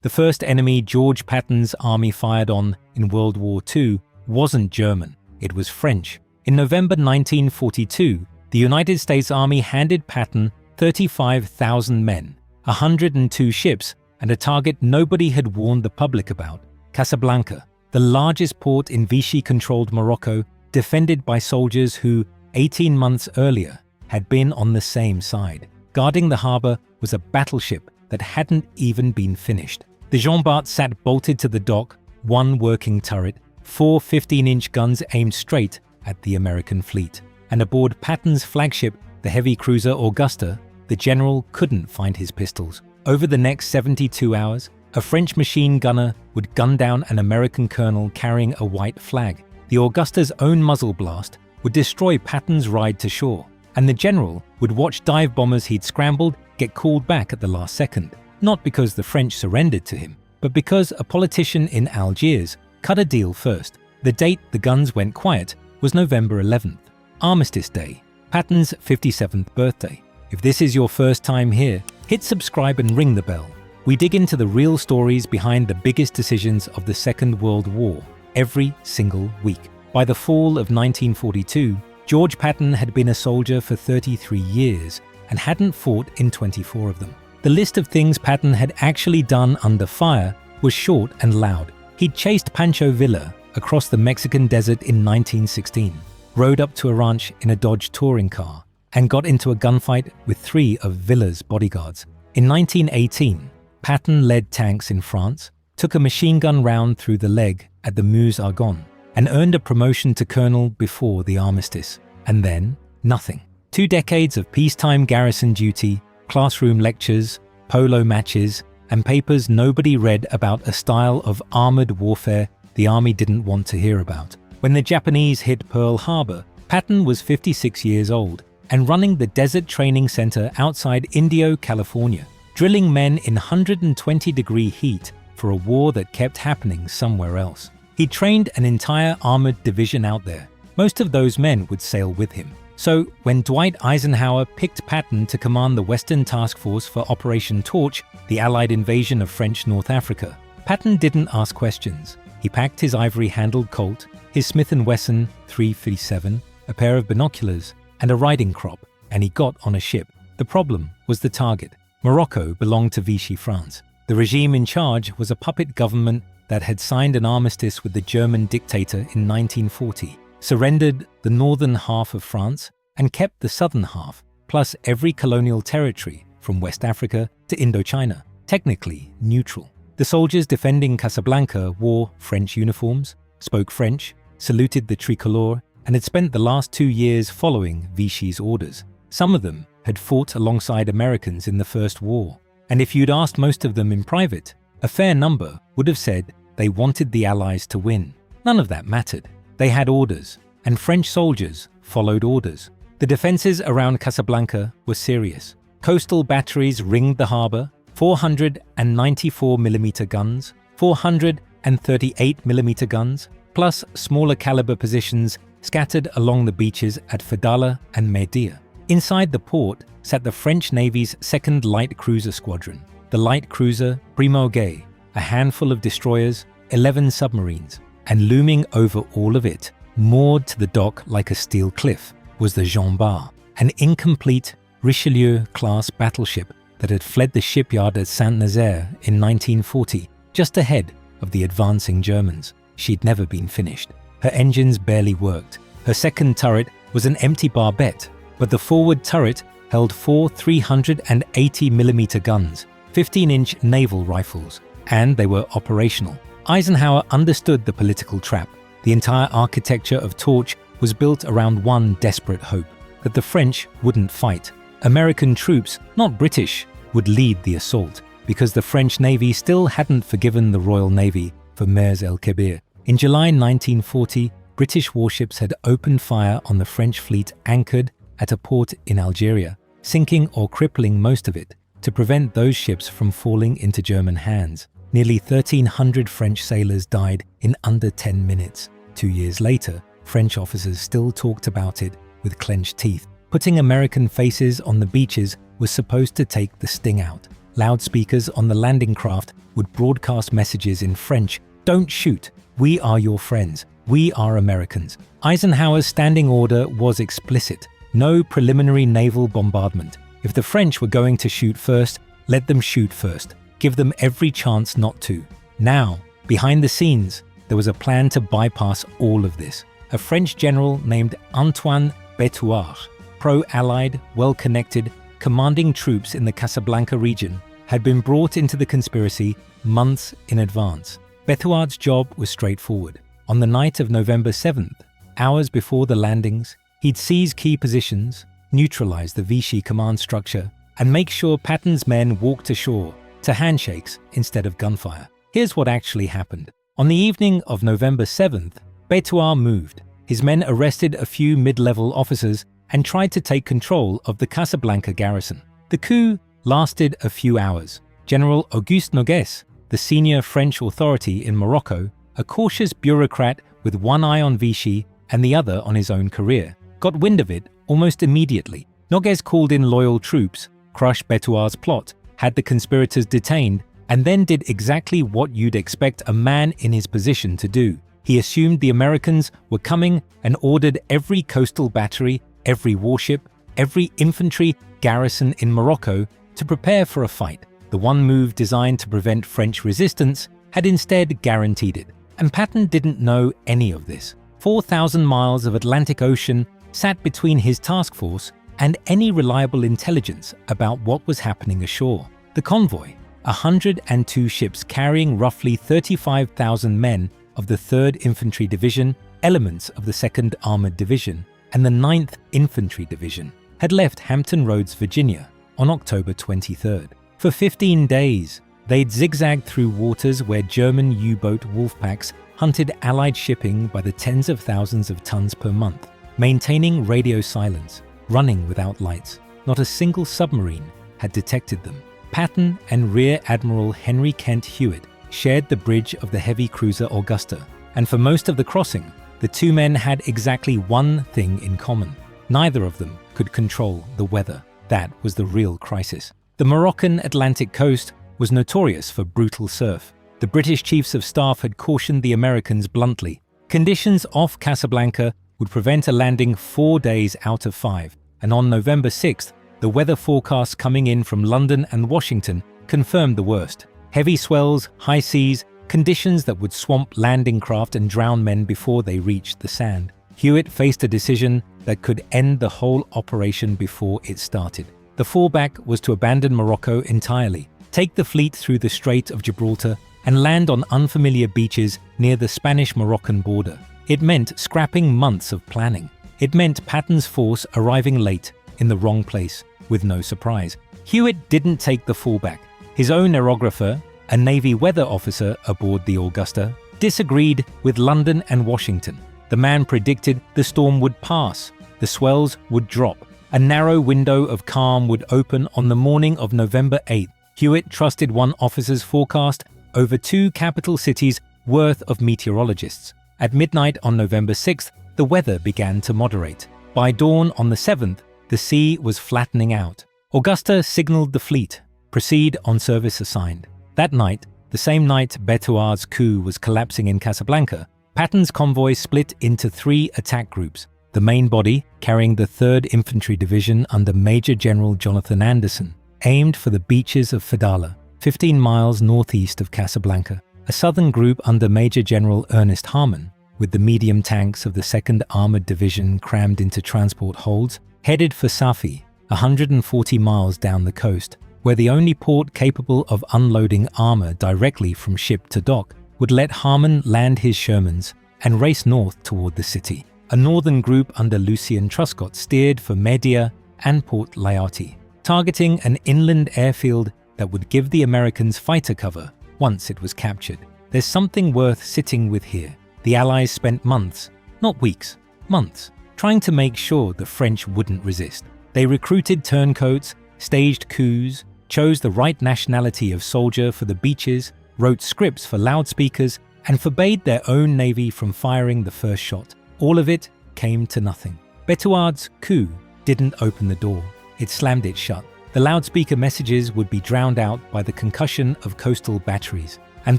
The first enemy George Patton's army fired on in World War II wasn't German, it was French. In November 1942, the United States Army handed Patton 35,000 men, 102 ships, and a target nobody had warned the public about: Casablanca, the largest port in Vichy-controlled Morocco, defended by soldiers who, 18 months earlier, had been on the same side. Guarding the harbour was a battleship that hadn't even been finished. The Jean Bart sat bolted to the dock, one working turret, 4 15-inch guns aimed straight at the American fleet. And aboard Patton's flagship, the heavy cruiser Augusta, the general couldn't find his pistols. Over the next 72 hours, a French machine gunner would gun down an American colonel carrying a white flag. The Augusta's own muzzle blast would destroy Patton's ride to shore, and the general would watch dive bombers he'd scrambled get called back at the last second. Not because the French surrendered to him, but because a politician in Algiers cut a deal first. The date the guns went quiet was November 11th, Armistice Day, Patton's 57th birthday. If this is your first time here, hit subscribe and ring the bell. We dig into the real stories behind the biggest decisions of the Second World War every single week. By the fall of 1942, George Patton had been a soldier for 33 years and hadn't fought in 24 of them. The list of things Patton had actually done under fire was short and loud. He'd chased Pancho Villa across the Mexican desert in 1916, rode up to a ranch in a Dodge touring car, and got into a gunfight with 3 of Villa's bodyguards. In 1918, Patton led tanks in France, took a machine gun round through the leg at the Meuse-Argonne, and earned a promotion to colonel before the armistice. And then, nothing. 2 decades of peacetime garrison duty, classroom lectures, polo matches, and papers nobody read about a style of armored warfare the army didn't want to hear about. When the Japanese hit Pearl Harbor, Patton was 56 years old and running the Desert Training Center outside Indio, California, drilling men in 120-degree heat for a war that kept happening somewhere else. He trained an entire armored division out there. Most of those men would sail with him. So when Dwight Eisenhower picked Patton to command the Western Task Force for Operation Torch, the Allied invasion of French North Africa, Patton didn't ask questions. He packed his ivory-handled Colt, his Smith & Wesson .357, a pair of binoculars, and a riding crop, and he got on a ship. The problem was the target. Morocco belonged to Vichy France. The regime in charge was a puppet government that had signed an armistice with the German dictator in 1940, surrendered the northern half of France, and kept the southern half, plus every colonial territory from West Africa to Indochina, technically neutral. The soldiers defending Casablanca wore French uniforms, spoke French, saluted the tricolore, and had spent the last 2 years following Vichy's orders. Some of them had fought alongside Americans in the First War, and if you'd asked most of them in private, a fair number would have said they wanted the Allies to win. None of that mattered. They had orders, and French soldiers followed orders. The defenses around Casablanca were serious. Coastal batteries ringed the harbour, 494mm guns, 438mm guns, plus smaller caliber positions scattered along the beaches at Fedala and Mehdia. Inside the port sat the French Navy's 2nd Light Cruiser Squadron, the light cruiser Primauguet, a handful of destroyers, 11 submarines, and looming over all of it, moored to the dock like a steel cliff, was the Jean Bart, an incomplete Richelieu-class battleship that had fled the shipyard at Saint-Nazaire in 1940, just ahead of the advancing Germans. She'd never been finished. Her engines barely worked. Her second turret was an empty barbette, but the forward turret held 4 380mm guns, 15-inch naval rifles, and they were operational. Eisenhower understood the political trap. The entire architecture of Torch was built around one desperate hope, that the French wouldn't fight. American troops, not British, would lead the assault, because the French Navy still hadn't forgiven the Royal Navy for Mers el-Kebir. In July 1940, British warships had opened fire on the French fleet anchored at a port in Algeria, sinking or crippling most of it to prevent those ships from falling into German hands. Nearly 1,300 French sailors died in under 10 minutes. 2 years later, French officers still talked about it with clenched teeth. Putting American faces on the beaches was supposed to take the sting out. loudspeakers on the landing craft would broadcast messages in French. "Don't shoot. We are your friends. We are Americans." Eisenhower's standing order was explicit. No preliminary naval bombardment. If the French were going to shoot first, let them shoot first. Give them every chance not to. Now, behind the scenes, there was a plan to bypass all of this. A French general named Antoine Bétuart, pro-Allied, well-connected, commanding troops in the Casablanca region, had been brought into the conspiracy months in advance. Bétuart's job was straightforward. On the night of November 7th, hours before the landings, he'd seize key positions, neutralize the Vichy command structure, and make sure Patton's men walked ashore to handshakes instead of gunfire. Here's what actually happened. On the evening of November 7th, Bétuart moved. His men arrested a few mid-level officers and tried to take control of the Casablanca garrison. The coup lasted a few hours. General Auguste Noguès, the senior French authority in Morocco, a cautious bureaucrat with one eye on Vichy and the other on his own career, got wind of it almost immediately. Noguès called in loyal troops, crushed Bétuart's plot, had the conspirators detained, and then did exactly what you'd expect a man in his position to do. He assumed the Americans were coming and ordered every coastal battery, every warship, every infantry garrison in Morocco to prepare for a fight. The one move designed to prevent French resistance had instead guaranteed it. And Patton didn't know any of this. 4,000 miles of Atlantic Ocean sat between his task force and any reliable intelligence about what was happening ashore. The convoy, 102 ships carrying roughly 35,000 men of the 3rd Infantry Division, elements of the 2nd Armored Division, and the 9th Infantry Division, had left Hampton Roads, Virginia, on October 23rd. For 15 days, they'd zigzagged through waters where German U-boat wolfpacks hunted Allied shipping by the tens of thousands of tons per month, maintaining radio silence, running without lights. Not a single submarine had detected them. Patton and Rear Admiral Henry Kent Hewitt shared the bridge of the heavy cruiser Augusta, and for most of the crossing, the two men had exactly one thing in common. Neither of them could control the weather. That was the real crisis. The Moroccan Atlantic coast was notorious for brutal surf. The British Chiefs of Staff had cautioned the Americans bluntly. Conditions off Casablanca would prevent a landing 4 days out of 5, and on November 6th, the weather forecasts coming in from London and Washington confirmed the worst. Heavy swells, high seas, conditions that would swamp landing craft and drown men before they reached the sand. Hewitt faced a decision that could end the whole operation before it started. The fallback was to abandon Morocco entirely, take the fleet through the Strait of Gibraltar, and land on unfamiliar beaches near the Spanish-Moroccan border. It meant scrapping months of planning. It meant Patton's force arriving late, in the wrong place, with no surprise. Hewitt didn't take the fallback. His own aerographer, a Navy weather officer aboard the Augusta, disagreed with London and Washington. The man predicted the storm would pass, the swells would drop, a narrow window of calm would open on the morning of November 8th. Hewitt trusted one officer's forecast over 2 capital cities' worth of meteorologists. At midnight on November 6th, the weather began to moderate. By dawn on the 7th, the sea was flattening out. Augusta signaled the fleet, proceed on service assigned. That night, the same night Bétuart's coup was collapsing in Casablanca, Patton's convoy split into 3 attack groups. The main body, carrying the 3rd Infantry Division under Major General Jonathan Anderson, aimed for the beaches of Fedala, 15 miles northeast of Casablanca. A southern group under Major General Ernest Harmon, with the medium tanks of the 2nd Armored Division crammed into transport holds, headed for Safi, 140 miles down the coast, where the only port capable of unloading armor directly from ship to dock would let Harmon land his Shermans and race north toward the city. A northern group under Lucien Truscott steered for Media and Port Lyautey, targeting an inland airfield that would give the Americans fighter cover once it was captured. There's something worth sitting with here. The Allies spent months, not weeks, months, trying to make sure the French wouldn't resist. They recruited turncoats, staged coups, chose the right nationality of soldier for the beaches, wrote scripts for loudspeakers, and forbade their own navy from firing the first shot. All of it came to nothing. Bétuart's coup didn't open the door. It slammed it shut. The loudspeaker messages would be drowned out by the concussion of coastal batteries. And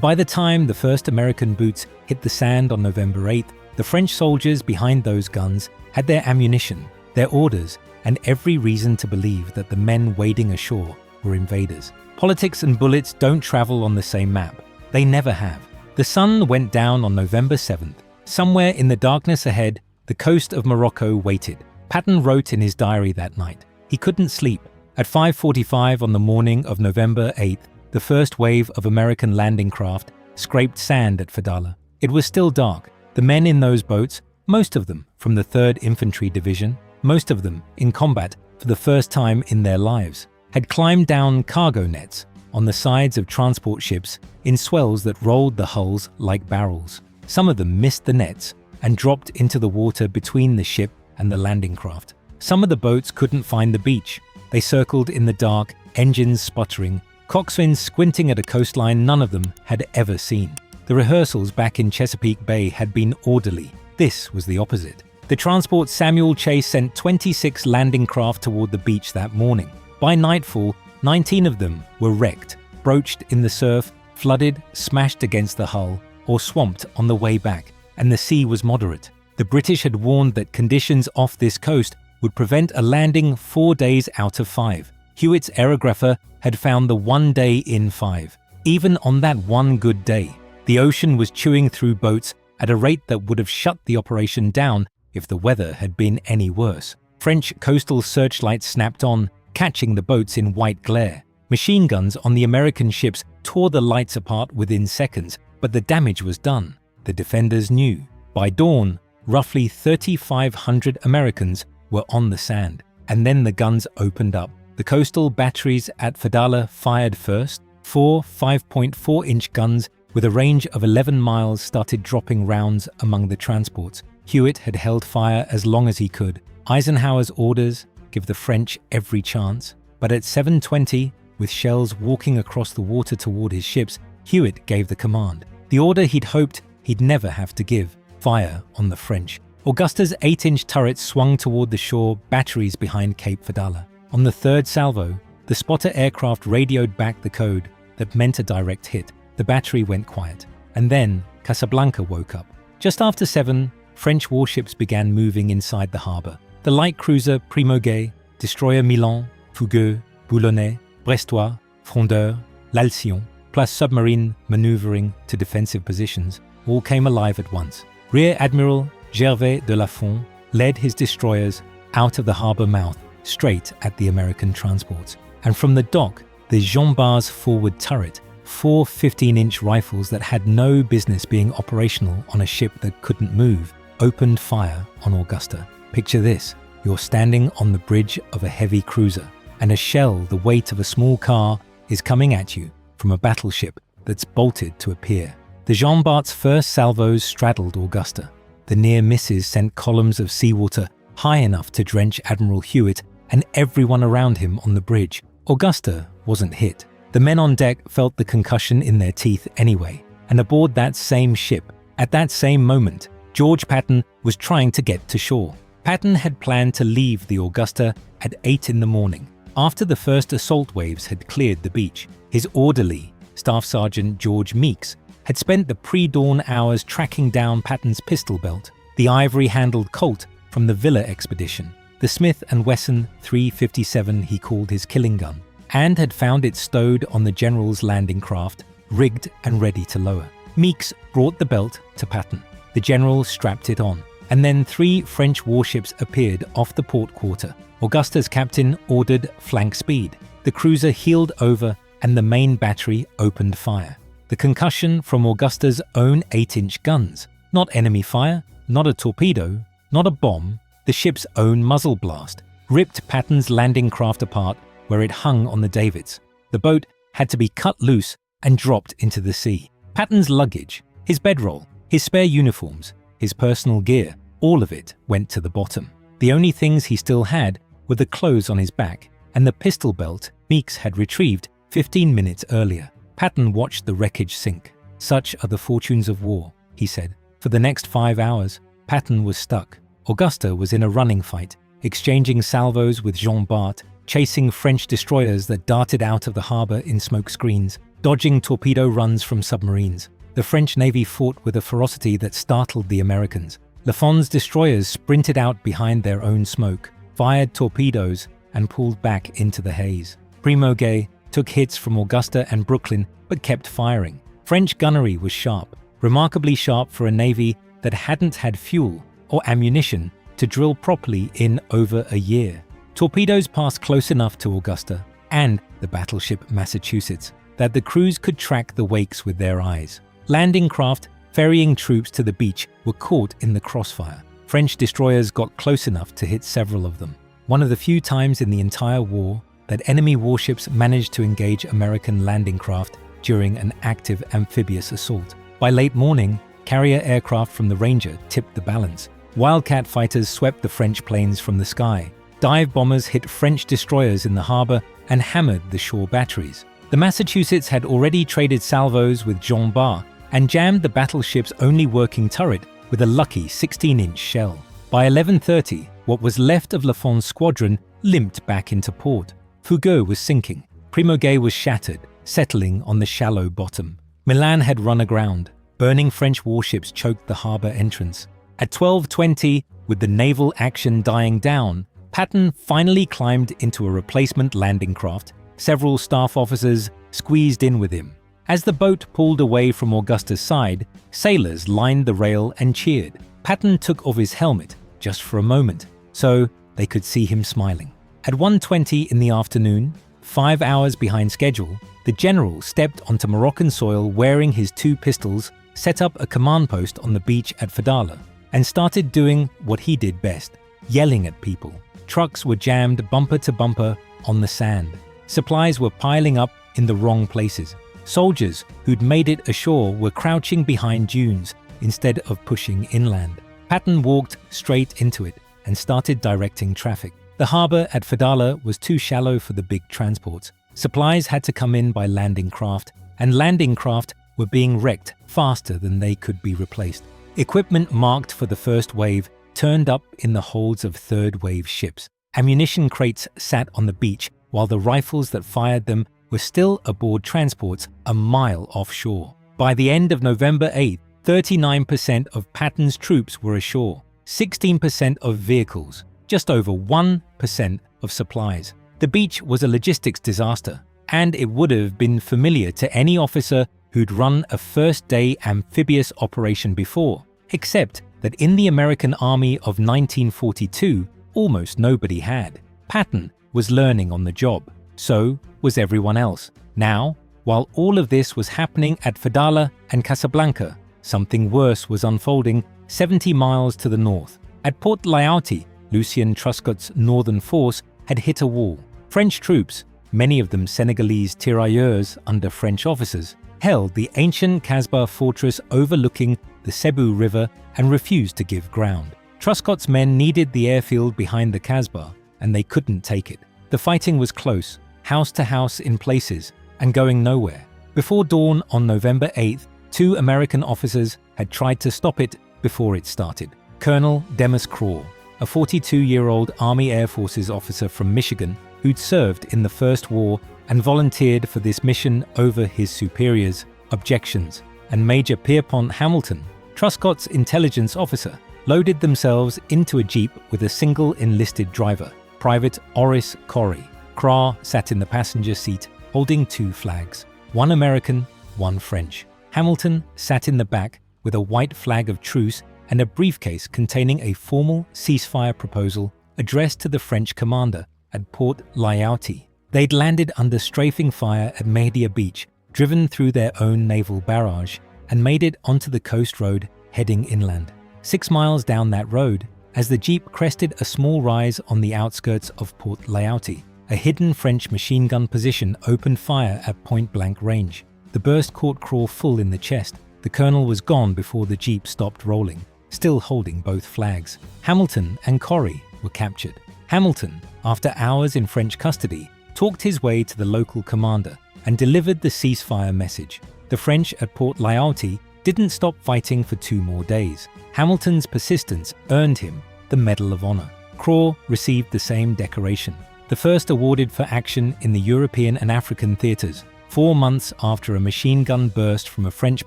by the time the first American boots hit the sand on November 8th, the French soldiers behind those guns had their ammunition, their orders, and every reason to believe that the men wading ashore were invaders. Politics and bullets don't travel on the same map. They never have. The sun went down on November 7th. Somewhere in the darkness ahead, the coast of Morocco waited. Patton wrote in his diary that night. He couldn't sleep. At 5:45 on the morning of November 8th, the first wave of American landing craft scraped sand at Fedala. It was still dark. The men in those boats, most of them from the 3rd Infantry Division, most of them in combat for the first time in their lives, had climbed down cargo nets on the sides of transport ships in swells that rolled the hulls like barrels. Some of them missed the nets and dropped into the water between the ship and the landing craft. Some of the boats couldn't find the beach. They circled in the dark, engines sputtering, coxswains squinting at a coastline none of them had ever seen. The rehearsals back in Chesapeake Bay had been orderly. This was the opposite. The transport Samuel Chase sent 26 landing craft toward the beach that morning. By nightfall, 19 of them were wrecked, broached in the surf, flooded, smashed against the hull, or swamped on the way back, and the sea was moderate. The British had warned that conditions off this coast would prevent a landing 4 days out of 5. Hewitt's aerographer had found the 1 day in 5. Even on that one good day, the ocean was chewing through boats at a rate that would have shut the operation down if the weather had been any worse. French coastal searchlights snapped on, catching the boats in white glare. Machine guns on the American ships tore the lights apart within seconds, but the damage was done. The defenders knew. By dawn, roughly 3,500 Americans were on the sand, and then the guns opened up. The coastal batteries at Fedala fired first. 4 5.4-inch guns with a range of 11 miles started dropping rounds among the transports. Hewitt had held fire as long as he could. Eisenhower's orders give the French every chance, but at 7:20, with shells walking across the water toward his ships, Hewitt gave the command. The order he'd hoped he'd never have to give: fire on the French. Augusta's 8-inch turrets swung toward the shore, batteries behind Cape Fedala. On the third salvo, the spotter aircraft radioed back the code that meant a direct hit. The battery went quiet, and then Casablanca woke up. Just after 7, French warships began moving inside the harbour. The light cruiser Primoguet, destroyer Milan, Fougueux, Boulonnais, Brestois, Frondeur, l'Alcyon, plus submarine manoeuvring to defensive positions, all came alive at once. Rear Admiral Gervais de Lafont led his destroyers out of the harbour mouth straight at the American transports. And from the dock, the Jean Bar's forward turret, 4 15-inch rifles that had no business being operational on a ship that couldn't move, opened fire on Augusta. Picture this: you're standing on the bridge of a heavy cruiser, and a shell the weight of a small car is coming at you from a battleship that's bolted to a pier. The Jean Bart's first salvos straddled Augusta. The near misses sent columns of seawater high enough to drench Admiral Hewitt and everyone around him on the bridge. Augusta wasn't hit. The men on deck felt the concussion in their teeth anyway, and aboard that same ship, at that same moment, George Patton was trying to get to shore. Patton had planned to leave the Augusta at 8 in the morning, after the first assault waves had cleared the beach. His orderly, Staff Sergeant George Meeks, had spent the pre-dawn hours tracking down Patton's pistol belt, the ivory-handled Colt from the Villa expedition, the Smith & Wesson .357 he called his killing gun, and had found it stowed on the General's landing craft, rigged and ready to lower. Meeks brought the belt to Patton. The General strapped it on, and then 3 French warships appeared off the port quarter. Augusta's captain ordered flank speed. The cruiser heeled over and the main battery opened fire. The concussion from Augusta's own 8-inch guns. Not enemy fire, not a torpedo, not a bomb. The ship's own muzzle blast ripped Patton's landing craft apart where it hung on the davits. The boat had to be cut loose and dropped into the sea. Patton's luggage, his bedroll, his spare uniforms, his personal gear, all of it went to the bottom. The only things he still had were the clothes on his back and the pistol belt Meeks had retrieved 15 minutes earlier. Patton watched the wreckage sink. Such are the fortunes of war, he said. For the next 5 hours, Patton was stuck. Augusta was in a running fight, exchanging salvos with Jean Bart chasing French destroyers that darted out of the harbour in smoke screens, dodging torpedo runs from submarines. The French Navy fought with a ferocity that startled the Americans. Lafond's destroyers sprinted out behind their own smoke, fired torpedoes, and pulled back into the haze. Primogay took hits from Augusta and Brooklyn but kept firing. French gunnery was sharp, remarkably sharp for a navy that hadn't had fuel or ammunition to drill properly in over a year. Torpedoes passed close enough to Augusta and the battleship Massachusetts that the crews could track the wakes with their eyes. Landing craft ferrying troops to the beach were caught in the crossfire. French destroyers got close enough to hit several of them. One of the few times in the entire war that enemy warships managed to engage American landing craft during an active amphibious assault. By late morning, carrier aircraft from the Ranger tipped the balance. Wildcat fighters swept the French planes from the sky. Dive bombers hit French destroyers in the harbour and hammered the shore batteries. The Massachusetts had already traded salvos with Jean Bart and jammed the battleship's only working turret with a lucky 16-inch shell. By 11:30, what was left of Lafond's squadron limped back into port. Fougueux was sinking. Primogay was shattered, settling on the shallow bottom. Milan had run aground. Burning French warships choked the harbour entrance. At 12:20, with the naval action dying down, Patton finally climbed into a replacement landing craft. Several staff officers squeezed in with him. As the boat pulled away from Augusta's side, sailors lined the rail and cheered. Patton took off his helmet, just for a moment, so they could see him smiling. At 1:20 in the afternoon, 5 hours behind schedule, the general stepped onto Moroccan soil wearing his 2 pistols, set up a command post on the beach at Fedala, and started doing what he did best, yelling at people. Trucks were jammed bumper to bumper on the sand. Supplies were piling up in the wrong places. Soldiers who'd made it ashore were crouching behind dunes instead of pushing inland. Patton walked straight into it and started directing traffic. The harbour at Fedala was too shallow for the big transports. Supplies had to come in by landing craft, and landing craft were being wrecked faster than they could be replaced. Equipment marked for the first wave turned up in the holds of third wave ships. Ammunition crates sat on the beach while the rifles that fired them were still aboard transports a mile offshore. By the end of November 8th, 39% of Patton's troops were ashore, 16% of vehicles, just over 1% of supplies. The beach was a logistics disaster, and it would have been familiar to any officer who'd run a first-day amphibious operation before, except that in the American Army of 1942, almost nobody had. Patton was learning on the job. So was everyone else. Now, while all of this was happening at Fedala and Casablanca, something worse was unfolding 70 miles to the north. At Port Lyautey, Lucien Truscott's northern force had hit a wall. French troops, many of them Senegalese tirailleurs under French officers, held the ancient Casbah fortress overlooking the Cebu River and refused to give ground. Truscott's men needed the airfield behind the Casbah, and they couldn't take it. The fighting was close, house to house in places, and going nowhere. Before dawn on November 8th, 2 American officers had tried to stop it before it started. Colonel Demas Craw, a 42-year-old Army Air Forces officer from Michigan who'd served in the First War and volunteered for this mission over his superiors' objections, and Major Pierpont Hamilton, Truscott's intelligence officer, loaded themselves into a jeep with a single enlisted driver, Private Oris Corey. Craw sat in the passenger seat, holding 2 flags, one American, one French. Hamilton sat in the back with a white flag of truce and a briefcase containing a formal ceasefire proposal addressed to the French commander at Port Lyautey. They'd landed under strafing fire at Mahdia Beach, driven through their own naval barrage, and made it onto the coast road heading inland. 6 miles down that road, as the jeep crested a small rise on the outskirts of Port Lyautey, a hidden French machine gun position opened fire at point-blank range. The burst caught Craw full in the chest. The colonel was gone before the jeep stopped rolling, still holding both flags. Hamilton and Corey were captured. Hamilton, after hours in French custody, talked his way to the local commander and delivered the ceasefire message. The French at Port Lyautey didn't stop fighting for 2 more days. Hamilton's persistence earned him the Medal of Honor. Craw received the same decoration. the first awarded for action in the European and African theatres, 4 months after a machine gun burst from a French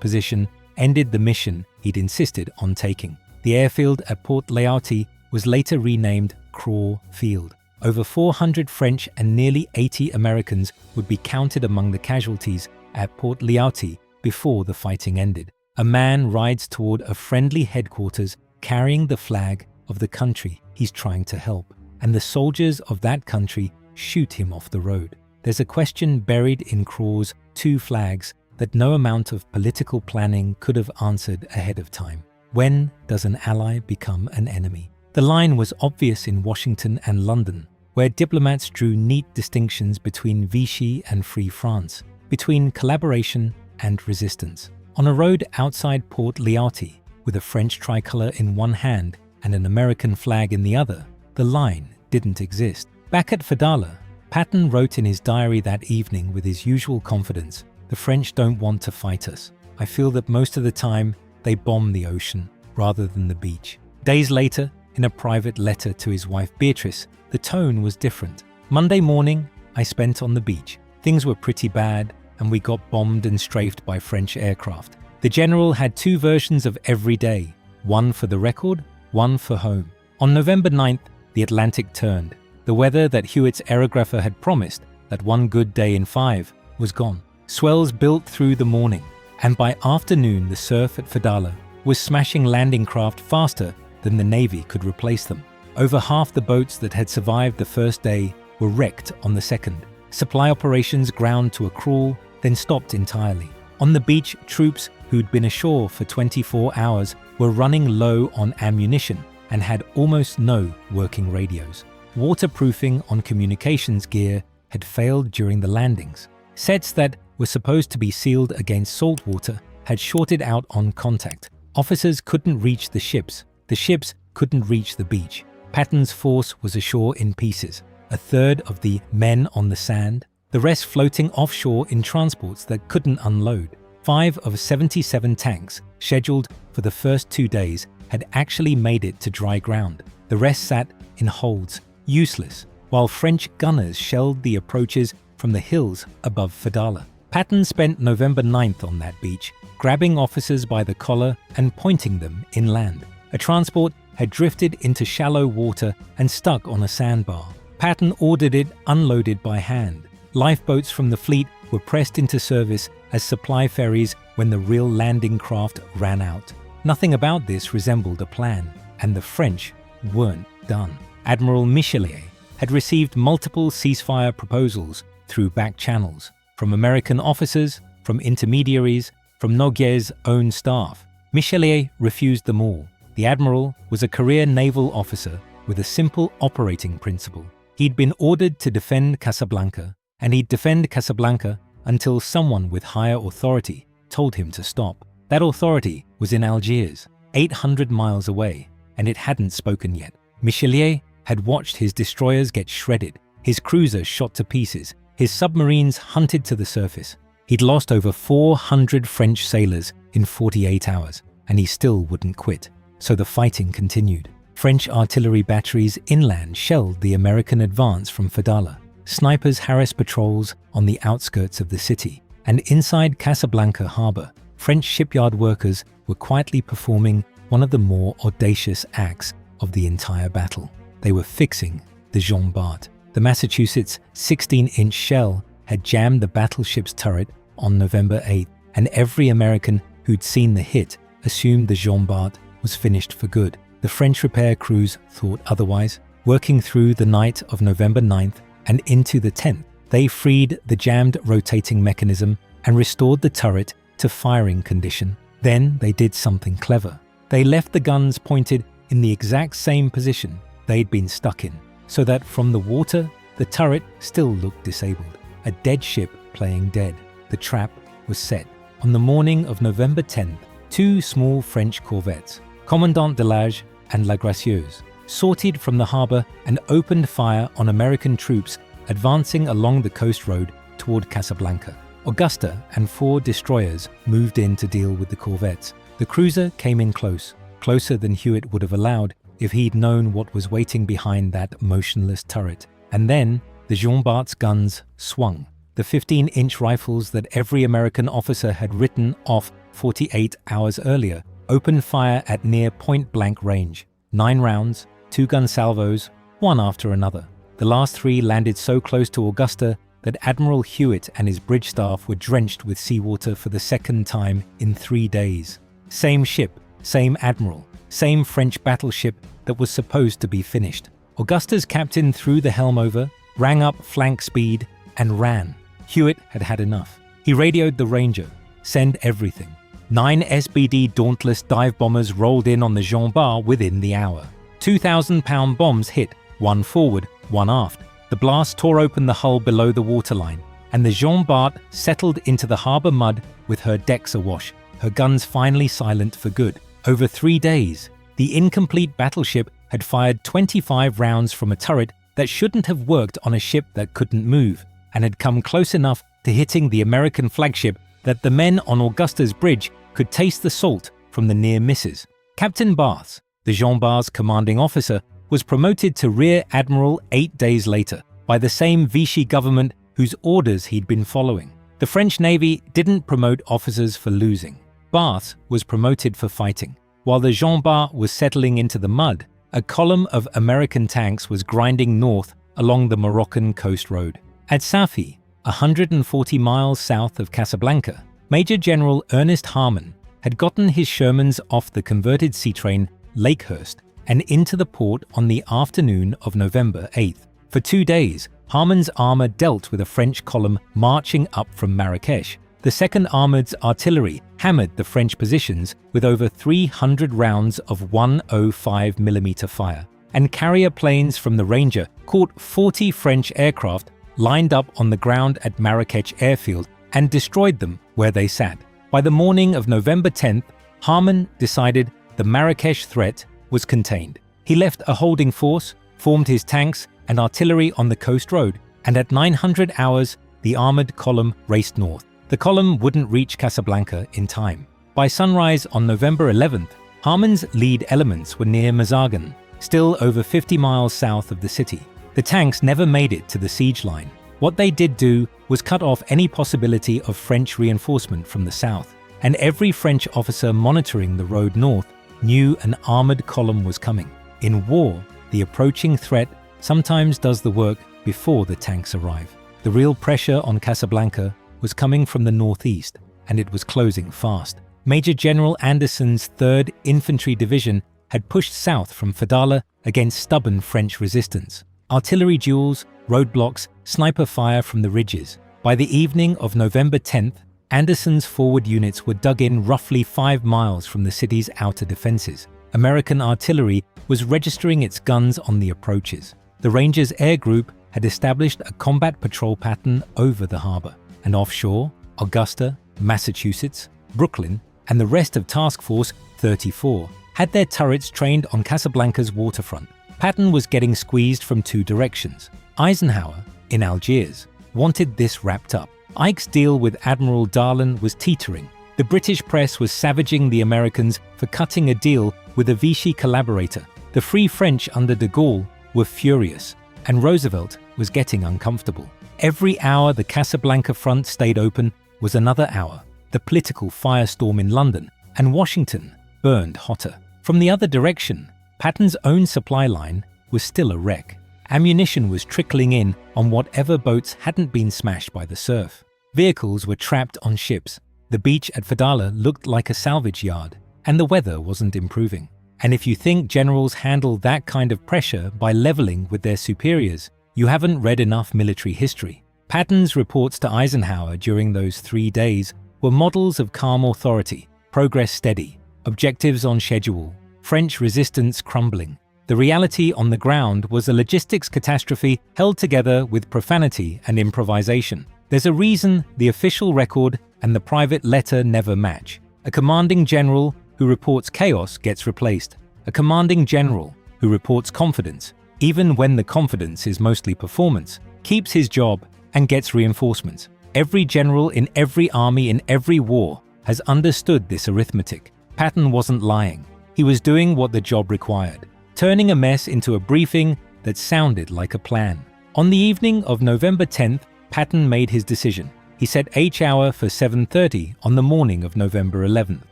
position ended the mission he'd insisted on taking. The airfield at Port Lyautey was later renamed Craw Field. Over 400 French and nearly 80 Americans would be counted among the casualties at Port Lyautey before the fighting ended. A man rides toward a friendly headquarters carrying the flag of the country he's trying to help, and the soldiers of that country shoot him off the road. There's a question buried in Craw's 2 flags that no amount of political planning could have answered ahead of time. When does an ally become an enemy? The line was obvious in Washington and London, where diplomats drew neat distinctions between Vichy and Free France, between collaboration and resistance. On a road outside Port Lyautey, with a French tricolour in one hand and an American flag in the other, the line didn't exist. Back at Fedala, Patton wrote in his diary that evening with his usual confidence, "The French don't want to fight us. I feel that most of the time they bomb the ocean rather than the beach." Days later, in a private letter to his wife Beatrice, the tone was different. "Monday morning, I spent on the beach. Things were pretty bad, and we got bombed and strafed by French aircraft. The general had 2 versions of every day, one for the record, one for home." On November 9th, the Atlantic turned. The weather that Hewitt's aerographer had promised, that one good day in 5, was gone. Swells built through the morning, and by afternoon the surf at Fedala was smashing landing craft faster than the Navy could replace them. Over half the boats that had survived the first day were wrecked on the second. Supply operations ground to a crawl, then stopped entirely. On the beach, troops who'd been ashore for 24 hours were running low on ammunition and had almost no working radios. Waterproofing on communications gear had failed during the landings. Sets that were supposed to be sealed against salt water had shorted out on contact. Officers couldn't reach the ships. The ships couldn't reach the beach. Patton's force was ashore in pieces, a third of the men on the sand, the rest floating offshore in transports that couldn't unload. 5 of 77 tanks, scheduled for the first 2 days, had actually made it to dry ground. The rest sat in holds, useless, while French gunners shelled the approaches from the hills above Fedala. Patton spent November 9th on that beach, grabbing officers by the collar and pointing them inland. A transport had drifted into shallow water and stuck on a sandbar. Patton ordered it unloaded by hand. Lifeboats from the fleet were pressed into service as supply ferries when the real landing craft ran out. Nothing about this resembled a plan, and the French weren't done. Admiral Hewitt had received multiple ceasefire proposals through back channels, from American officers, from intermediaries, from Noguier's own staff. Hewitt refused them all. The admiral was a career naval officer with a simple operating principle. He'd been ordered to defend Casablanca, and he'd defend Casablanca until someone with higher authority told him to stop. That authority was in Algiers, 800 miles away, and it hadn't spoken yet. Hewitt had watched his destroyers get shredded, his cruisers shot to pieces, his submarines hunted to the surface. He'd lost over 400 French sailors in 48 hours, and he still wouldn't quit. So the fighting continued. French artillery batteries inland shelled the American advance from Fedala. Snipers harassed patrols on the outskirts of the city, and inside Casablanca harbor, French shipyard workers were quietly performing one of the more audacious acts of the entire battle. They were fixing the Jean Bart. The Massachusetts 16-inch shell had jammed the battleship's turret on November 8th, and every American who'd seen the hit assumed the Jean Bart was finished for good. The French repair crews thought otherwise. Working through the night of November 9th and into the 10th, they freed the jammed rotating mechanism and restored the turret to firing condition. Then they did something clever. They left the guns pointed in the exact same position they'd been stuck in, so that from the water, the turret still looked disabled. A dead ship playing dead. The trap was set. On the morning of November 10th, 2 small French corvettes, Commandant Delage and La Gracieuse, sortied from the harbor and opened fire on American troops advancing along the coast road toward Casablanca. Augusta and 4 destroyers moved in to deal with the corvettes. The cruiser came in close, closer than Hewitt would have allowed if he'd known what was waiting behind that motionless turret. And then, the Jean Bart's guns swung. The 15-inch rifles that every American officer had written off 48 hours earlier opened fire at near point-blank range. 9 rounds, 2 gun salvos, one after another. The last 3 landed so close to Augusta that Admiral Hewitt and his bridge staff were drenched with seawater for the second time in 3 days. Same ship, same admiral, same French battleship that was supposed to be finished. Augusta's captain threw the helm over, rang up flank speed, and ran. Hewitt had had enough. He radioed the Ranger, "Send everything." 9 SBD Dauntless dive bombers rolled in on the Jean Bart within the hour. 2,000-pound bombs hit, one forward, one aft. The blast tore open the hull below the waterline, and the Jean Bart settled into the harbour mud with her decks awash, her guns finally silent for good. Over 3 days, the incomplete battleship had fired 25 rounds from a turret that shouldn't have worked on a ship that couldn't move, and had come close enough to hitting the American flagship that the men on Augusta's bridge could taste the salt from the near misses. Captain Barth, the Jean Bart's commanding officer, was promoted to Rear Admiral 8 days later by the same Vichy government whose orders he'd been following. The French Navy didn't promote officers for losing. Barth was promoted for fighting. While the Jean Bart was settling into the mud, a column of American tanks was grinding north along the Moroccan coast road. At Safi, 140 miles south of Casablanca, Major General Ernest Harmon had gotten his Shermans off the converted sea train Lakehurst and into the port on the afternoon of November 8th. For 2 days, Harmon's armour dealt with a French column marching up from Marrakesh. The 2nd Armoured's artillery hammered the French positions with over 300 rounds of 105mm fire, and carrier planes from the Ranger caught 40 French aircraft lined up on the ground at Marrakech airfield and destroyed them where they sat. By the morning of November 10th, Harmon decided the Marrakesh threat was contained. He left a holding force, formed his tanks and artillery on the coast road, and at 900 hours, the armoured column raced north. The column wouldn't reach Casablanca in time. By sunrise on November 11th, Harmon's lead elements were near Mazagan, still over 50 miles south of the city. The tanks never made it to the siege line. What they did do was cut off any possibility of French reinforcement from the south, and every French officer monitoring the road north knew an armoured column was coming. In war, the approaching threat sometimes does the work before the tanks arrive. The real pressure on Casablanca was coming from the northeast, and it was closing fast. Major General Anderson's 3rd Infantry Division had pushed south from Fedala against stubborn French resistance. Artillery duels, roadblocks, sniper fire from the ridges. By the evening of November 10th, Anderson's forward units were dug in roughly 5 miles from the city's outer defenses. American artillery was registering its guns on the approaches. The Rangers Air Group had established a combat patrol pattern over the harbour, and offshore, Augusta, Massachusetts, Brooklyn, and the rest of Task Force 34 had their turrets trained on Casablanca's waterfront. Patton was getting squeezed from 2 directions. Eisenhower, in Algiers, wanted this wrapped up. Ike's deal with Admiral Darlan was teetering. The British press was savaging the Americans for cutting a deal with a Vichy collaborator. The Free French under de Gaulle were furious, and Roosevelt was getting uncomfortable. Every hour the Casablanca front stayed open was another hour. The political firestorm in London and Washington burned hotter. From the other direction, Patton's own supply line was still a wreck. Ammunition was trickling in on whatever boats hadn't been smashed by the surf. Vehicles were trapped on ships. The beach at Fedala looked like a salvage yard, and the weather wasn't improving. And if you think generals handle that kind of pressure by leveling with their superiors, you haven't read enough military history. Patton's reports to Eisenhower during those 3 days were models of calm authority, progress steady, objectives on schedule, French resistance crumbling. The reality on the ground was a logistics catastrophe held together with profanity and improvisation. There's a reason the official record and the private letter never match. A commanding general who reports chaos gets replaced. A commanding general who reports confidence, even when the confidence is mostly performance, keeps his job and gets reinforcements. Every general in every army in every war has understood this arithmetic. Patton wasn't lying. He was doing what the job required, turning a mess into a briefing that sounded like a plan. On the evening of November 10th, Patton made his decision. He set H hour for 7:30 on the morning of November 11th.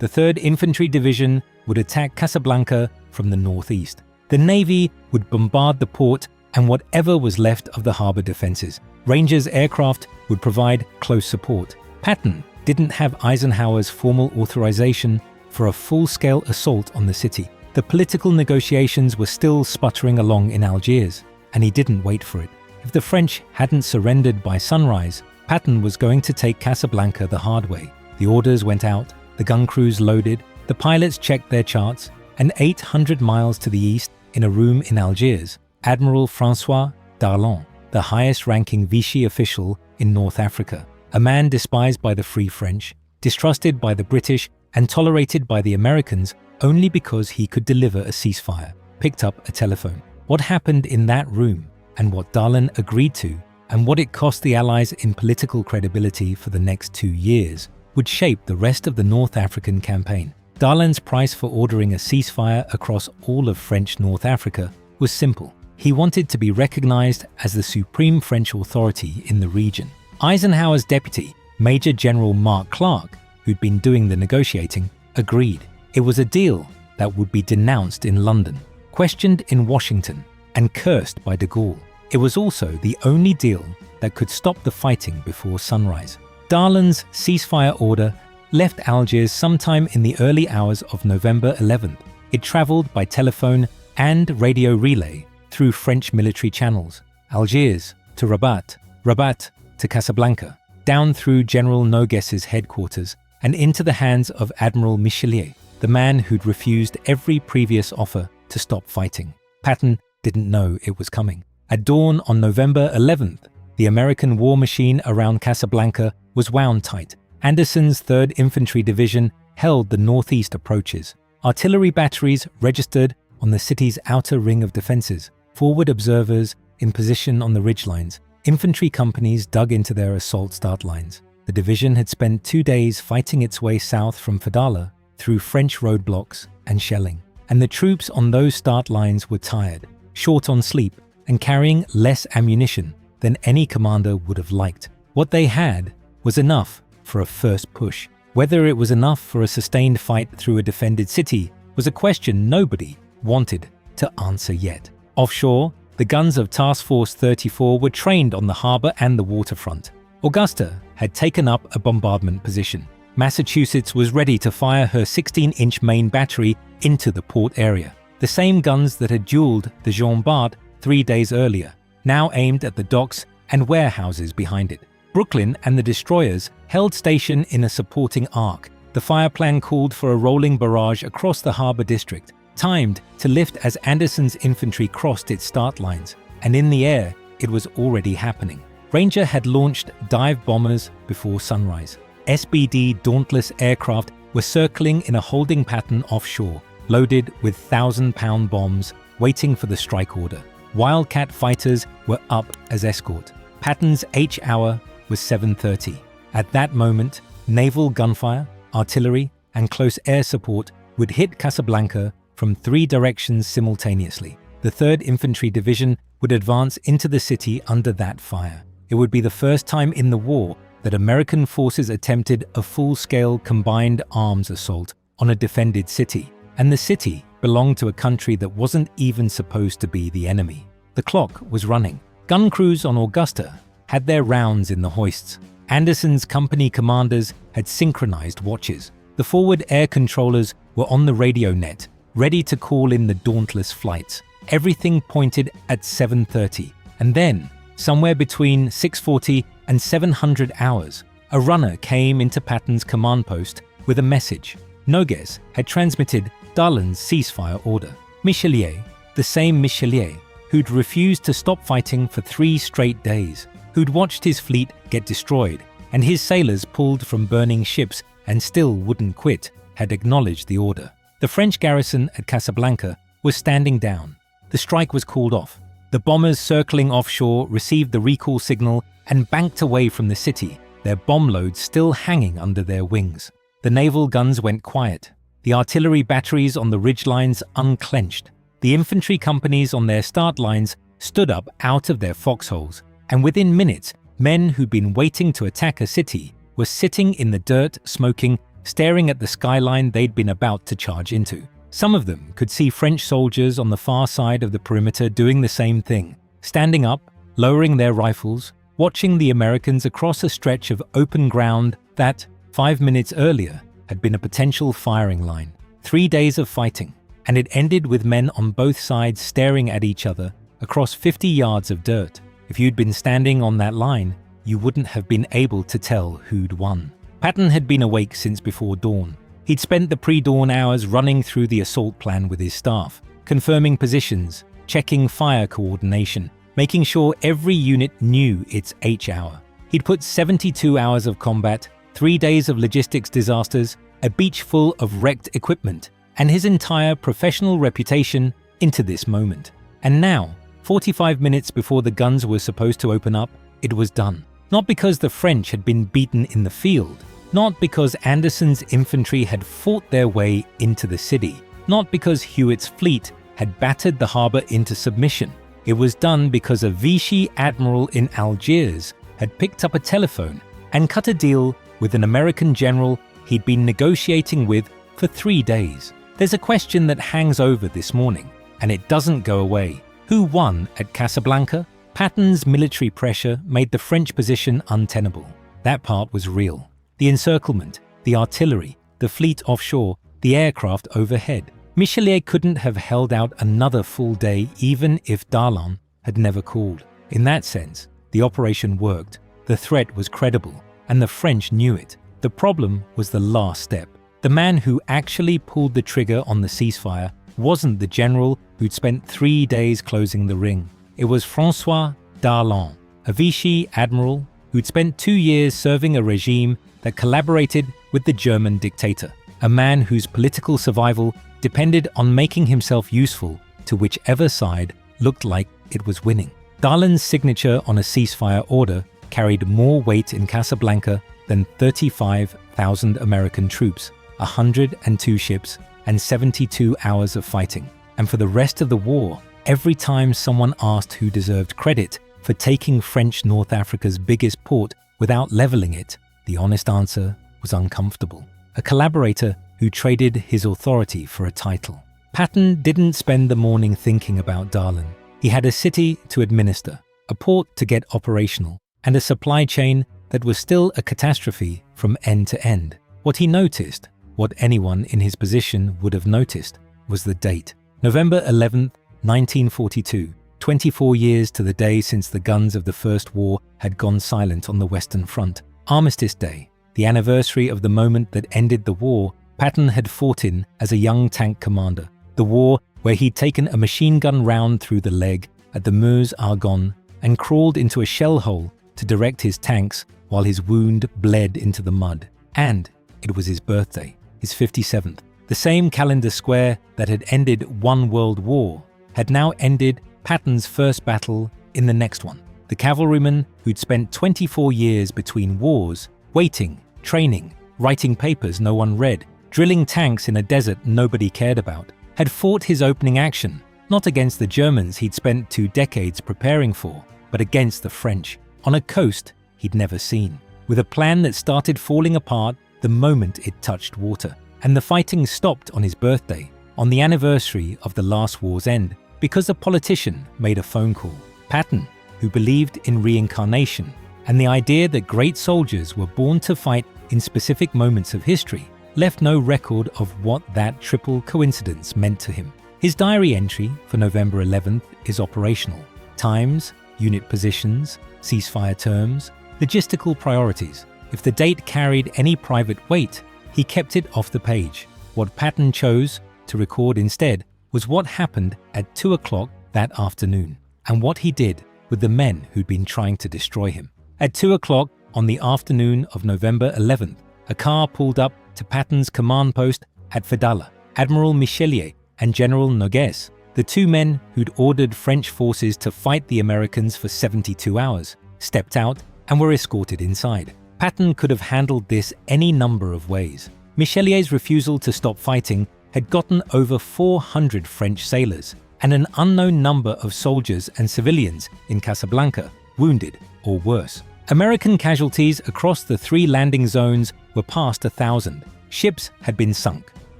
The 3rd Infantry Division would attack Casablanca from the northeast. The Navy would bombard the port and whatever was left of the harbour defences. Rangers aircraft would provide close support. Patton didn't have Eisenhower's formal authorization for a full-scale assault on the city. The political negotiations were still sputtering along in Algiers, and he didn't wait for it. If the French hadn't surrendered by sunrise, Patton was going to take Casablanca the hard way. The orders went out, the gun crews loaded, the pilots checked their charts, and 800 miles to the east, in a room in Algiers, Admiral François Darlan, the highest-ranking Vichy official in North Africa, a man despised by the Free French, distrusted by the British, and tolerated by the Americans only because he could deliver a ceasefire, picked up a telephone. What happened in that room, and what Darlan agreed to, and what it cost the Allies in political credibility for the next 2 years, would shape the rest of the North African campaign. Darlan's price for ordering a ceasefire across all of French North Africa was simple. He wanted to be recognized as the supreme French authority in the region. Eisenhower's deputy, Major General Mark Clark, who'd been doing the negotiating, agreed. It was a deal that would be denounced in London, questioned in Washington, and cursed by de Gaulle. It was also the only deal that could stop the fighting before sunrise. Darlan's ceasefire order left Algiers sometime in the early hours of November 11th. It travelled by telephone and radio relay through French military channels, Algiers to Rabat, Rabat to Casablanca, down through General Nogues's headquarters and into the hands of Admiral Michelier, the man who'd refused every previous offer to stop fighting. Patton didn't know it was coming. At dawn on November 11th, the American war machine around Casablanca was wound tight. Anderson's 3rd Infantry Division held the northeast approaches. Artillery batteries registered on the city's outer ring of defences, forward observers in position on the ridgelines. Infantry companies dug into their assault start lines. The division had spent 2 days fighting its way south from Fedala through French roadblocks and shelling. And the troops on those start lines were tired, short on sleep, and carrying less ammunition than any commander would have liked. What they had was enough for a first push. Whether it was enough for a sustained fight through a defended city was a question nobody wanted to answer yet. Offshore, the guns of Task Force 34 were trained on the harbour and the waterfront. Augusta had taken up a bombardment position. Massachusetts was ready to fire her 16-inch main battery into the port area. The same guns that had duelled the Jean Bart 3 days earlier, now aimed at the docks and warehouses behind it. Brooklyn and the destroyers held station in a supporting arc. The fire plan called for a rolling barrage across the harbour district, timed to lift as Anderson's infantry crossed its start lines, and in the air, it was already happening. Ranger had launched dive bombers before sunrise. SBD Dauntless aircraft were circling in a holding pattern offshore, loaded with 1,000-pound bombs, waiting for the strike order. Wildcat fighters were up as escort. Patton's H hour was 7:30. At that moment, naval gunfire, artillery, and close air support would hit Casablanca from 3 directions simultaneously. The 3rd Infantry Division would advance into the city under that fire. It would be the first time in the war that American forces attempted a full-scale combined arms assault on a defended city, and the city belonged to a country that wasn't even supposed to be the enemy. The clock was running. Gun crews on Augusta had their rounds in the hoists. Anderson's company commanders had synchronized watches. The forward air controllers were on the radio net, ready to call in the dauntless flights. Everything pointed at 7:30, and then, somewhere between 6:40 and 700 hours, a runner came into Patton's command post with a message. Nogues had transmitted Darlan's ceasefire order. Michelier, the same Michelier who'd refused to stop fighting for 3 straight days, who'd watched his fleet get destroyed and his sailors pulled from burning ships and still wouldn't quit, had acknowledged the order. The French garrison at Casablanca was standing down. The strike was called off. The bombers circling offshore received the recall signal and banked away from the city, their bomb loads still hanging under their wings. The naval guns went quiet. The artillery batteries on the ridgelines unclenched. The infantry companies on their start lines stood up out of their foxholes, and within minutes, men who'd been waiting to attack a city were sitting in the dirt, smoking, staring at the skyline they'd been about to charge into. Some of them could see French soldiers on the far side of the perimeter doing the same thing, standing up, lowering their rifles, watching the Americans across a stretch of open ground that, 5 minutes earlier, had been a potential firing line. 3 days of fighting, and it ended with men on both sides staring at each other across 50 yards of dirt. If you'd been standing on that line, you wouldn't have been able to tell who'd won. Patton had been awake since before dawn. He'd spent the pre-dawn hours running through the assault plan with his staff, confirming positions, checking fire coordination, making sure every unit knew its H hour. He'd put 72 hours of combat, 3 days of logistics disasters, a beach full of wrecked equipment, and his entire professional reputation into this moment. And now, 45 minutes before the guns were supposed to open up, it was done. Not because the French had been beaten in the field, not because Anderson's infantry had fought their way into the city, not because Hewitt's fleet had battered the harbour into submission. It was done because a Vichy admiral in Algiers had picked up a telephone and cut a deal with an American general he'd been negotiating with for 3 days. There's a question that hangs over this morning, and it doesn't go away. Who won at Casablanca? Patton's military pressure made the French position untenable. That part was real. The encirclement, the artillery, the fleet offshore, the aircraft overhead. Michelieu couldn't have held out another full day even if Darlan had never called. In that sense, the operation worked, the threat was credible, and the French knew it. The problem was the last step. The man who actually pulled the trigger on the ceasefire wasn't the general who'd spent 3 days closing the ring. It was François Darlan, a Vichy admiral who'd spent 2 years serving a regime that collaborated with the German dictator, a man whose political survival depended on making himself useful to whichever side looked like it was winning. Darlan's signature on a ceasefire order carried more weight in Casablanca than 35,000 American troops, 102 ships, and 72 hours of fighting. And for the rest of the war, every time someone asked who deserved credit for taking French North Africa's biggest port without leveling it, the honest answer was uncomfortable. A collaborator who traded his authority for a title. Patton didn't spend the morning thinking about Darlan. He had a city to administer, a port to get operational, and a supply chain that was still a catastrophe from end to end. What he noticed, what anyone in his position would have noticed, was the date. November 11th, 1942, 24 years to the day since the guns of the First War had gone silent on the Western Front. Armistice Day, the anniversary of the moment that ended the war Patton had fought in as a young tank commander. The war where he'd taken a machine gun round through the leg at the Meuse-Argonne and crawled into a shell hole to direct his tanks while his wound bled into the mud. And it was his birthday, his 57th. The same calendar square that had ended one world war had now ended Patton's first battle in the next one. The cavalryman who'd spent 24 years between wars, waiting, training, writing papers no one read, drilling tanks in a desert nobody cared about, had fought his opening action, not against the Germans he'd spent 2 decades preparing for, but against the French, on a coast he'd never seen, with a plan that started falling apart the moment it touched water. And the fighting stopped on his birthday, on the anniversary of the last war's end, because a politician made a phone call. Patton, who believed in reincarnation and the idea that great soldiers were born to fight in specific moments of history, left no record of what that triple coincidence meant to him. His diary entry for November 11th is operational. Times, unit positions, ceasefire terms, logistical priorities. If the date carried any private weight, he kept it off the page. What Patton chose to record instead was what happened at 2 o'clock that afternoon, and what he did with the men who'd been trying to destroy him. At 2 o'clock on the afternoon of November 11th, a car pulled up to Patton's command post at Fedala. Admiral Michelieu and General Nogues, the 2 men who'd ordered French forces to fight the Americans for 72 hours, stepped out and were escorted inside. Patton could have handled this any number of ways. Michelieu's refusal to stop fighting had gotten over 400 French sailors, and an unknown number of soldiers and civilians in Casablanca, wounded or worse. American casualties across the 3 landing zones were past 1,000. Ships had been sunk,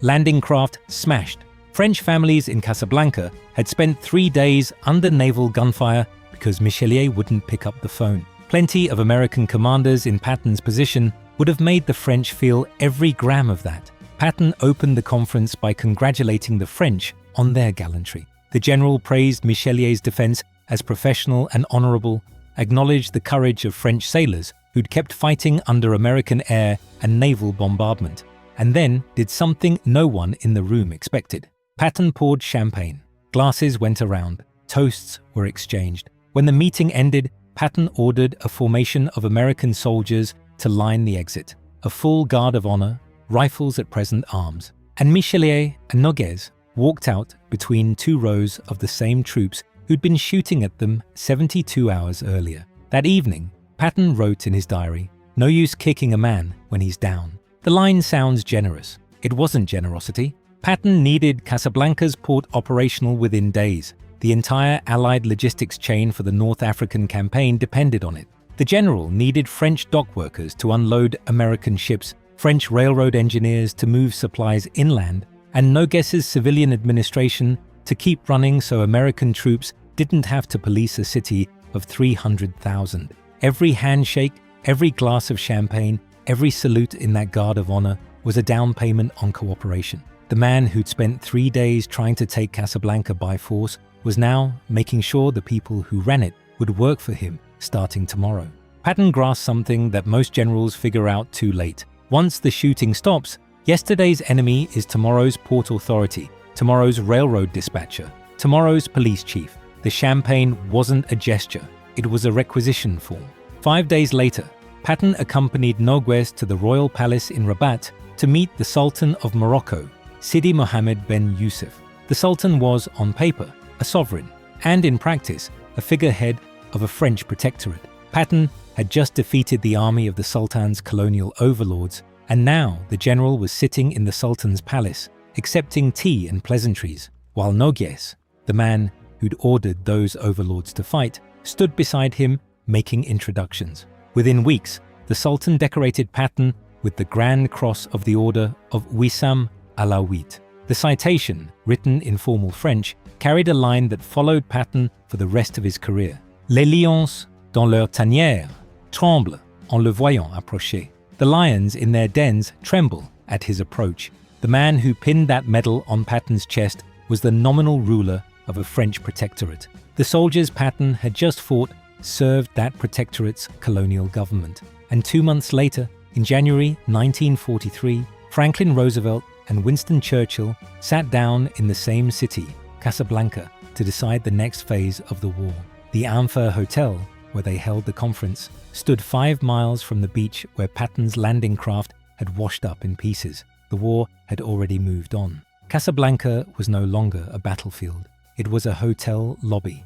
landing craft smashed. French families in Casablanca had spent 3 days under naval gunfire because Michelier wouldn't pick up the phone. Plenty of American commanders in Patton's position would have made the French feel every gram of that. Patton opened the conference by congratulating the French on their gallantry. The general praised Michelier's defense as professional and honorable, acknowledged the courage of French sailors who'd kept fighting under American air and naval bombardment, and then did something no one in the room expected. Patton poured champagne. Glasses went around. Toasts were exchanged. When the meeting ended, Patton ordered a formation of American soldiers to line the exit, a full guard of honor, rifles at present arms. And Michelier and Noguès walked out between 2 rows of the same troops who'd been shooting at them 72 hours earlier. That evening, Patton wrote in his diary, "No use kicking a man when he's down." The line sounds generous. It wasn't generosity. Patton needed Casablanca's port operational within days. The entire Allied logistics chain for the North African campaign depended on it. The general needed French dock workers to unload American ships, French railroad engineers to move supplies inland, and Noguès' civilian administration to keep running so American troops didn't have to police a city of 300,000. Every handshake, every glass of champagne, every salute in that guard of honor was a down payment on cooperation. The man who'd spent 3 days trying to take Casablanca by force was now making sure the people who ran it would work for him starting tomorrow. Patton grasped something that most generals figure out too late. Once the shooting stops, yesterday's enemy is tomorrow's port authority, tomorrow's railroad dispatcher, tomorrow's police chief. The champagne wasn't a gesture, it was a requisition form. 5 days later, Patton accompanied Noguès to the royal palace in Rabat to meet the Sultan of Morocco, Sidi Mohammed ben Yusuf. The Sultan was, on paper, a sovereign, and in practice, a figurehead of a French protectorate. Patton had just defeated the army of the Sultan's colonial overlords, and now the general was sitting in the Sultan's palace, accepting tea and pleasantries, while Noguès, the man who'd ordered those overlords to fight, stood beside him making introductions. Within weeks, the Sultan decorated Patton with the Grand Cross of the Order of Wissam Alaouite. The citation, written in formal French, carried a line that followed Patton for the rest of his career. Les lions dans leur tanière tremblent en le voyant approcher. The lions in their dens tremble at his approach. The man who pinned that medal on Patton's chest was the nominal ruler of a French protectorate. The soldiers Patton had just fought served that protectorate's colonial government. And 2 months later, in January 1943, Franklin Roosevelt and Winston Churchill sat down in the same city, Casablanca, to decide the next phase of the war. The Ampher Hotel, where they held the conference, stood 5 miles from the beach where Patton's landing craft had washed up in pieces. The war had already moved on. Casablanca was no longer a battlefield. It was a hotel lobby,